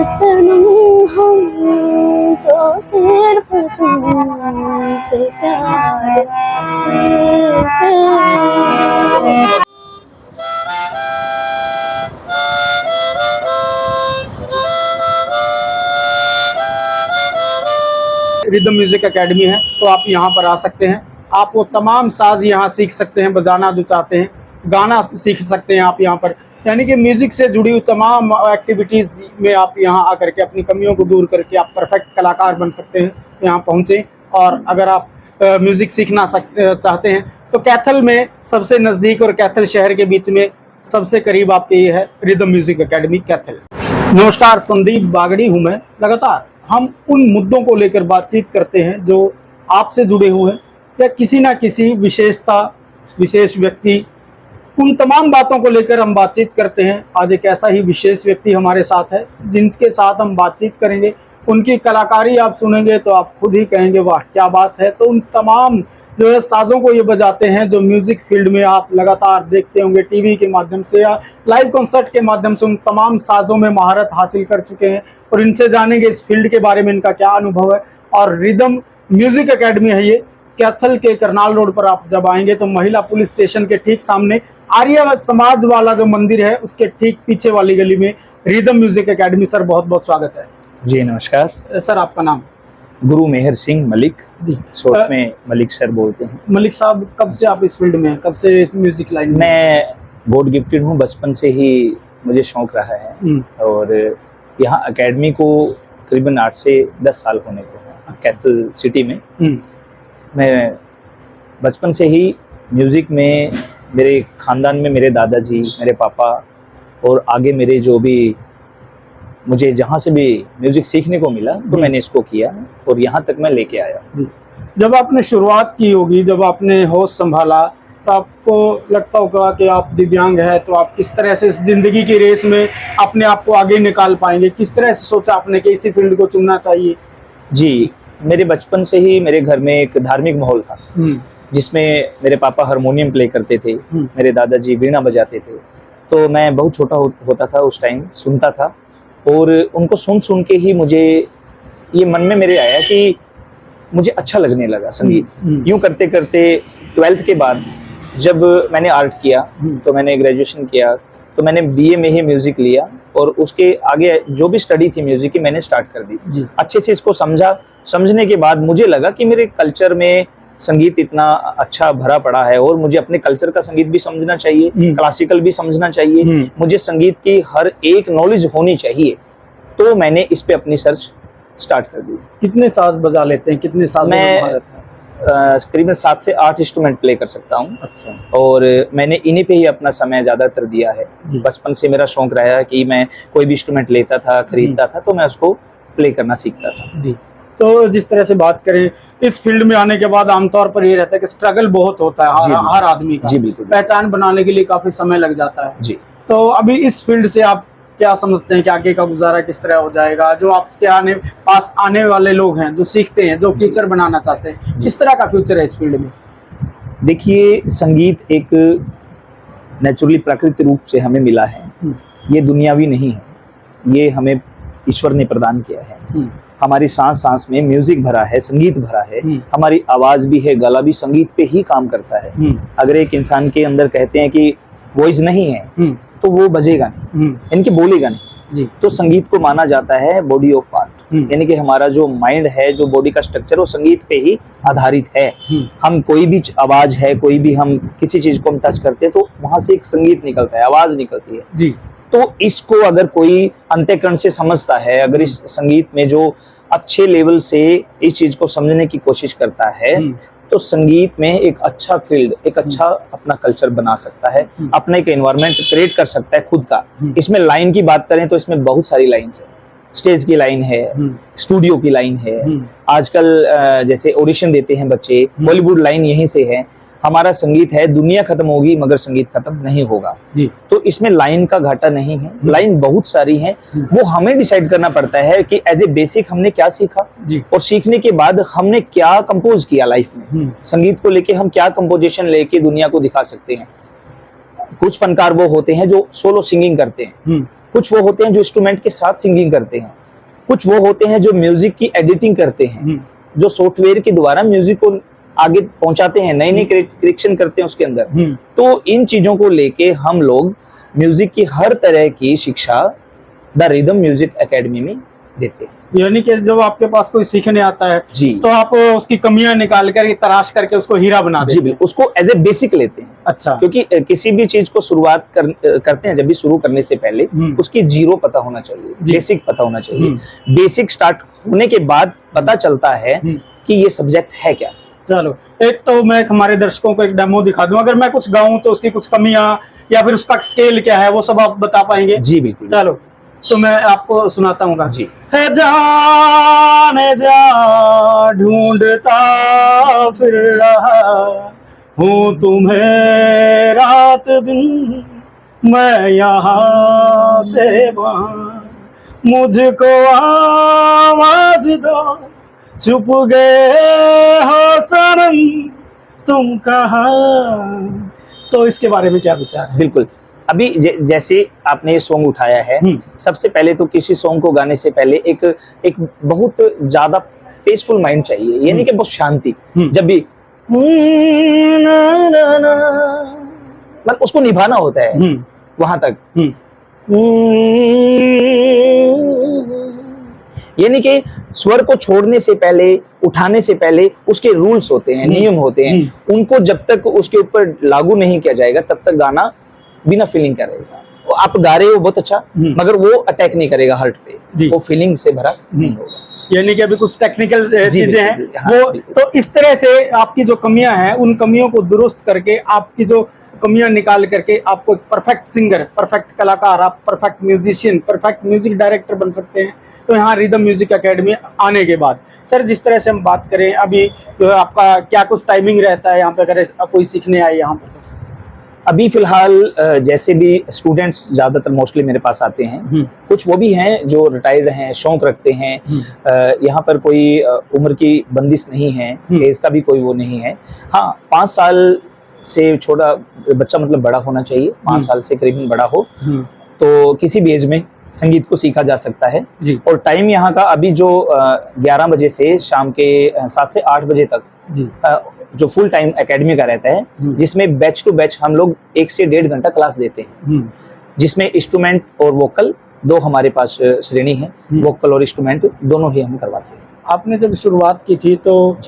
सनम हम तो सिर्फ तुमसे प्यार करते हैं। रिदम म्यूजिक एकेडमी है, तो आप यहाँ पर आ सकते हैं। आप वो तमाम साज यहाँ सीख सकते हैं, बजाना जो चाहते हैं, गाना सीख सकते हैं आप यहाँ पर। यानी कि म्यूजिक से जुड़ी हुई तमाम एक्टिविटीज़ में आप यहाँ आकर के अपनी कमियों को दूर करके आप परफेक्ट कलाकार बन सकते हैं। यहाँ पहुँचें, और अगर आप म्यूज़िक सीखना चाहते हैं तो कैथल में सबसे नज़दीक और कैथल शहर के बीच में सबसे करीब आपके ये है रिदम म्यूजिक एकेडमी कैथल। नमस्कार, संदीप बागड़ी हूँ मैं। लगातार हम उन मुद्दों को लेकर बातचीत करते हैं जो आपसे जुड़े हुए हैं, या किसी ना किसी विशेषता, विशेष व्यक्ति, उन तमाम बातों को लेकर हम बातचीत करते हैं। आज एक ऐसा ही विशेष व्यक्ति हमारे साथ है जिनके साथ हम बातचीत करेंगे। उनकी कलाकारी आप सुनेंगे तो आप खुद ही कहेंगे वाह क्या बात है। तो उन तमाम जो है साज़ों को ये बजाते हैं जो म्यूज़िक फील्ड में आप लगातार देखते होंगे टीवी के माध्यम से या लाइव कॉन्सर्ट के माध्यम से, उन तमाम साज़ों में महारत हासिल कर चुके हैं। और इनसे जानेंगे इस फील्ड के बारे में, इनका क्या अनुभव है। और रिदम म्यूज़िक एकेडमी है ये, कैथल के करनाल रोड पर आप जब आएंगे तो महिला पुलिस स्टेशन के ठीक सामने आर्य समाज वाला जो मंदिर है उसके ठीक पीछे वाली गली में रिदम म्यूज़िक एकेडमी। सर बहुत बहुत स्वागत है। जी नमस्कार सर, आपका नाम? गुरु मेहर सिंह मलिक जी, शॉर्ट में मलिक सर बोलते हैं। मलिक साहब, कब से आप इस फील्ड में हैं? कब से म्यूजिक लाइन में? मैं गॉड गिफ्टेड हूँ, बचपन से ही मुझे शौक रहा है। और यहाँ एकेडमी को करीबन 8 से 10 साल होने को है कैथल सिटी में। मैं बचपन से ही म्यूज़िक में, मेरे ख़ानदान में मेरे दादाजी, मेरे पापा और आगे मेरे जो भी मुझे जहाँ से भी म्यूजिक सीखने को मिला तो मैंने इसको किया और यहाँ तक मैं लेके आया। जब आपने शुरुआत की होगी, जब आपने होश संभाला, तो आपको लगता होगा कि आप दिव्यांग है, तो आप किस तरह से इस जिंदगी की रेस में अपने आप को आगे निकाल पाएंगे? किस तरह से सोचा आपने कि इसी फील्ड को चुनना चाहिए? जी, मेरे बचपन से ही मेरे घर में एक धार्मिक माहौल था जिसमें मेरे पापा हारमोनियम प्ले करते थे, मेरे दादाजी वीणा बजाते थे। तो मैं बहुत छोटा होता था उस टाइम, सुनता था और उनको सुन सुन के ही मुझे ये मन में मेरे आया कि मुझे अच्छा लगने लगा संगीत। यूं करते करते 12th के बाद जब मैंने आर्ट किया तो मैंने ग्रेजुएशन किया, तो मैंने बीए में ही म्यूजिक लिया और उसके आगे जो भी स्टडी थी म्यूजिक की मैंने स्टार्ट कर दी। अच्छे से इसको समझने के बाद मुझे लगा कि मेरे कल्चर में संगीत इतना अच्छा भरा पड़ा है और मुझे अपने कल्चर का संगीत भी समझना चाहिए, क्लासिकल भी समझना चाहिए, मुझे संगीत की हर एक नॉलेज होनी चाहिए। तो मैंने इस पे अपनी सर्च स्टार्ट कर दी। कितने साज बजा लेते हैं? कितने साज? मैं करीबन 7 से 8 इंस्ट्रूमेंट प्ले कर सकता हूँ। अच्छा। और मैंने इन्हीं पे ही अपना समय ज्यादातर दिया है। बचपन से मेरा शौक रहा है कि मैं कोई भी इंस्ट्रूमेंट लेता था, खरीदता था, तो मैं उसको प्ले करना सीखता था। जी। तो जिस तरह से बात करें, इस फील्ड में आने के बाद आमतौर पर ये रहता है कि स्ट्रगल बहुत होता है हर आदमी का। जी बिल्कुल। पहचान बनाने के लिए काफी समय लग जाता है। जी। तो अभी इस फील्ड से आप क्या समझते हैं कि आगे का गुजारा किस तरह हो जाएगा? जो आपके पास आने वाले लोग हैं, जो सीखते हैं, जो फ्यूचर बनाना चाहते हैं, किस तरह का फ्यूचर है इस फील्ड में? देखिए, संगीत एक नेचुरली प्राकृतिक रूप से हमें मिला है। ये दुनियावी नहीं है, ये हमें ईश्वर ने प्रदान किया है। हमारी सांस सांस में म्यूजिक भरा है, संगीत भरा है, हमारी आवाज भी है, गला भी संगीत पे ही काम करता है। अगर एक इंसान के अंदर कहते हैं कि वॉइस नहीं है तो वो बजेगा नहीं, इनके बोलेगा नहीं। तो संगीत को माना जाता है बॉडी ऑफ आर्ट, यानी कि हमारा जो माइंड है, जो बॉडी का स्ट्रक्चर, वो संगीत पे ही आधारित है। हम कोई भी आवाज है, कोई भी हम किसी चीज को हम टच करते हैं तो वहां से एक संगीत निकलता है, आवाज निकलती है। जी। तो इसको अगर कोई अंतःकरण से समझता है, अगर इस संगीत में जो अच्छे लेवल से इस चीज को समझने की कोशिश करता है, तो संगीत में एक अच्छा फील्ड, एक अच्छा अपना कल्चर बना सकता है, अपना एक एनवायरनमेंट क्रिएट कर सकता है खुद का। इसमें लाइन की बात करें तो इसमें बहुत सारी लाइन्स है। स्टेज की लाइन है, स्टूडियो की लाइन है, आजकल जैसे ऑडिशन देते हैं बच्चे, बॉलीवुड लाइन यहीं से है। हमारा संगीत है, दुनिया खत्म होगी मगर संगीत खत्म नहीं होगा। जी। तो इसमें लाइन का घाटा नहीं है, लाइन बहुत सारी है। वो हमें डिसाइड करना पड़ता है कि एज ए बेसिक हमने क्या सीखा और सीखने के बाद हमने क्या कंपोज किया लाइफ में। संगीत को लेके हम क्या कंपोजिशन लेके दुनिया को दिखा सकते हैं। कुछ फनकार वो होते हैं जो सोलो सिंगिंग करते हैं, कुछ वो होते हैं जो इंस्ट्रूमेंट के साथ सिंगिंग करते हैं, कुछ वो होते हैं जो म्यूजिक की एडिटिंग करते हैं, जो सॉफ्टवेयर के द्वारा म्यूजिक को आगे पहुंचाते हैं, नई नई करेक्शन करते हैं उसके अंदर। तो इन चीजों को लेके हम लोग म्यूजिक की हर तरह की शिक्षा द रिदम म्यूजिक एकेडमी में देते हैं। यानी कि जब आपके पास कोई सीखने आता है जी, तो आप उसकी कमियां निकाल कर तराश करके उसको हीरा बना देते जी हैं। बिल्कुल, उसको एज ए बेसिक लेते हैं। अच्छा, क्योंकि किसी भी चीज को शुरुआत करते हैं, जब भी शुरू करने से पहले उसकी जीरो पता होना चाहिए, बेसिक पता होना चाहिए। बेसिक स्टार्ट होने के बाद पता चलता है कि ये सब्जेक्ट है क्या। चलो, एक तो मैं हमारे दर्शकों को एक डेमो दिखा दूं, अगर मैं कुछ गाऊं तो उसकी कुछ कमियां या फिर उसका स्केल क्या है वो सब आप बता पाएंगे? जी बिल्कुल। चलो, तो मैं आपको सुनाता हूँ जी। है जाने जा ढूंढता फिर रहा हूँ तुम्हें रात दिन, मैं यहाँ से वहाँ, मुझको आवाज दो, चुप गए हो सनम तुम कहाँ। तो इसके बारे में क्या विचार है? बिल्कुल, अभी जैसे आपने ये सॉन्ग उठाया है, सबसे पहले तो किसी सॉन्ग को गाने से पहले एक बहुत ज्यादा पीसफुल माइंड चाहिए, यानी कि बहुत शांति। जब भी मतलब उसको निभाना होता है वहां तक, यानी कि स्वर को छोड़ने से पहले, उठाने से पहले उसके रूल्स होते हैं, नियम होते हैं। उनको जब तक उसके ऊपर लागू नहीं किया जाएगा तब तक गाना बिना फीलिंग का रहेगा। आप गा रहे हो बहुत अच्छा, मगर वो अटैक नहीं करेगा हार्ट पे, वो फीलिंग से भरा नहीं होगा। यानी कि अभी कुछ टेक्निकल चीजें हैं वो, बिल्कुल। तो इस तरह से आपकी जो कमियां हैं उन कमियों को दुरुस्त करके, आपकी जो कमियां निकाल करके आपको एक परफेक्ट सिंगर, परफेक्ट कलाकार, आप perfect musician, perfect music director बन सकते हैं। तो यहाँ रिदम म्यूजिक एकेडमी आने के बाद सर, जिस तरह से हम बात करें अभी, तो आपका क्या कुछ टाइमिंग रहता है यहाँ पे अगर कोई सीखने आए यहाँ पे? अभी फिलहाल जैसे भी स्टूडेंट्स ज्यादातर मोस्टली मेरे पास आते हैं, कुछ वो भी हैं जो रिटायर्ड हैं, शौक रखते हैं। यहाँ पर कोई उम्र की बंदिश नहीं है, एज का भी कोई वो नहीं है। हाँ, 5 साल से छोटा बच्चा मतलब बड़ा होना चाहिए, 5 साल से करीबन बड़ा हो तो किसी भी एज में संगीत को सीखा जा सकता है। और टाइम यहाँ का अभी जो 11 बजे से शाम के 7 से 8 बजे तक जो फुल टाइम एकेडमी का रहता है, जिसमें बैच टू बैच हम लोग 1 से 1.5 घंटा क्लास देते हैं, जिसमें इंस्ट्रूमेंट और वोकल दो हमारे पास श्रेणी है, वोकल और इंस्ट्रूमेंट दोनों ही हम करवाते हैं। आपने जब शुरुआत की थी तो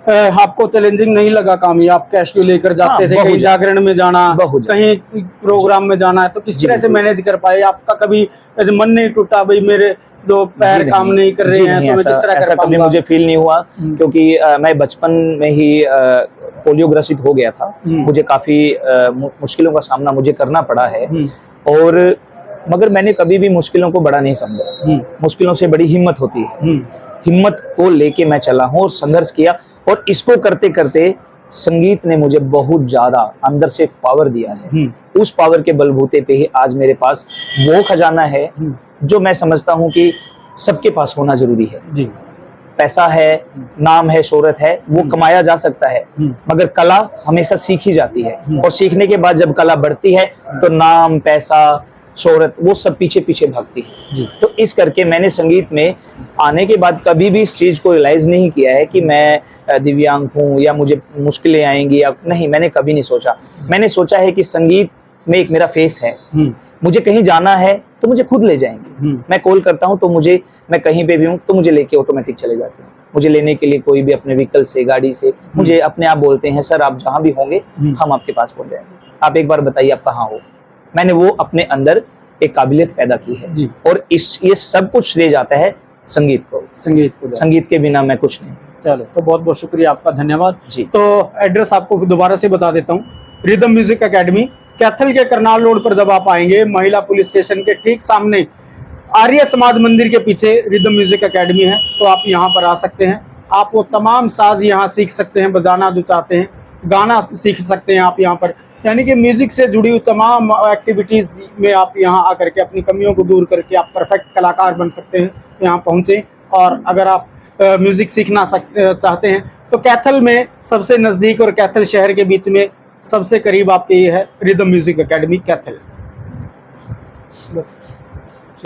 आपको चैलेंजिंग नहीं लगा काम? ये आप कैश क्यों लेकर जाते थे, कहीं जागरण में जाना, कहीं प्रोग्राम में जाना है, तो किस तरह से मैनेज कर पाए? आपका कभी मन नहीं टूटा भाई मेरे दो पैर काम नहीं कर रहे हैं, तो मैं किस तरह कर ऐसा कभी मुझे फील नहीं हुआ, क्योंकि मैं बचपन में ही पोलियो ग्रसित हो गया था। मुझे काफी मुश्किलों का सामना मुझे करना पड़ा है, और मगर मैंने कभी भी मुश्किलों को बड़ा नहीं समझा। मुश्किलों से बड़ी हिम्मत होती है, हिम्मत को लेके मैं चला हूँ और संघर्ष किया, और इसको करते करते संगीत ने मुझे बहुत ज्यादा अंदर से पावर दिया है। उस पावर के बलबूते पे ही आज मेरे पास वो खजाना है जो मैं समझता हूँ कि सबके पास होना जरूरी है। पैसा है, नाम है, शोहरत है, वो कमाया जा सकता है, मगर कला हमेशा सीखी जाती है, और सीखने के बाद जब कला बढ़ती है तो नाम, पैसा, शोहरत वो सब पीछे पीछे भागती है। तो इस करके मैंने संगीत में आने के बाद कभी भी इस चीज को रियलाइज नहीं किया है कि मैं दिव्यांग हूँ या मुझे मुश्किलें आएंगी, या नहीं, मैंने कभी नहीं सोचा। मैंने सोचा है कि संगीत में एक मेरा फेस है, मुझे कहीं जाना है तो मुझे खुद ले जाएंगे। मैं कॉल करता हूँ तो मैं कहीं पे भी हूँ तो मुझे लेके ऑटोमेटिक चले जाते हैं। मुझे लेने के लिए कोई भी अपने व्हीकल से, गाड़ी से, मुझे अपने आप बोलते हैं सर आप जहाँ भी होंगे हम आपके पास पहुंच जाएंगे, आप एक बार बताइए आप कहाँ हो। मैंने वो अपने अंदर एक काबिलियत पैदा की है, और ये सब कुछ श्रेय जाता है संगीत को। संगीत के बिना मैं कुछ नहीं। चलो, तो बहुत बहुत शुक्रिया आपका, धन्यवाद जी। तो एड्रेस आपको दोबारा से बता देता हूँ, रिदम म्यूजिक एकेडमी कैथल के करनाल रोड पर जब आप आएंगे, महिला पुलिस स्टेशन के ठीक सामने आर्य समाज मंदिर के पीछे रिदम म्यूजिक एकेडमी है। तो आप यहाँ पर आ सकते हैं, आप वो तमाम साज यहाँ सीख सकते हैं, बजाना जो चाहते हैं, गाना सीख सकते हैं आप यहाँ पर, यानी कि म्यूजिक से जुड़ी हुई तमाम एक्टिविटीज में आप यहाँ आकर के अपनी कमियों को दूर करके आप परफेक्ट कलाकार बन सकते हैं। यहाँ पहुँचे, और अगर आप म्यूजिक सीखना चाहते हैं तो कैथल में सबसे नज़दीक और कैथल शहर के बीच में सबसे करीब आपके ये है रिदम म्यूजिक एकेडमी कैथल। बस।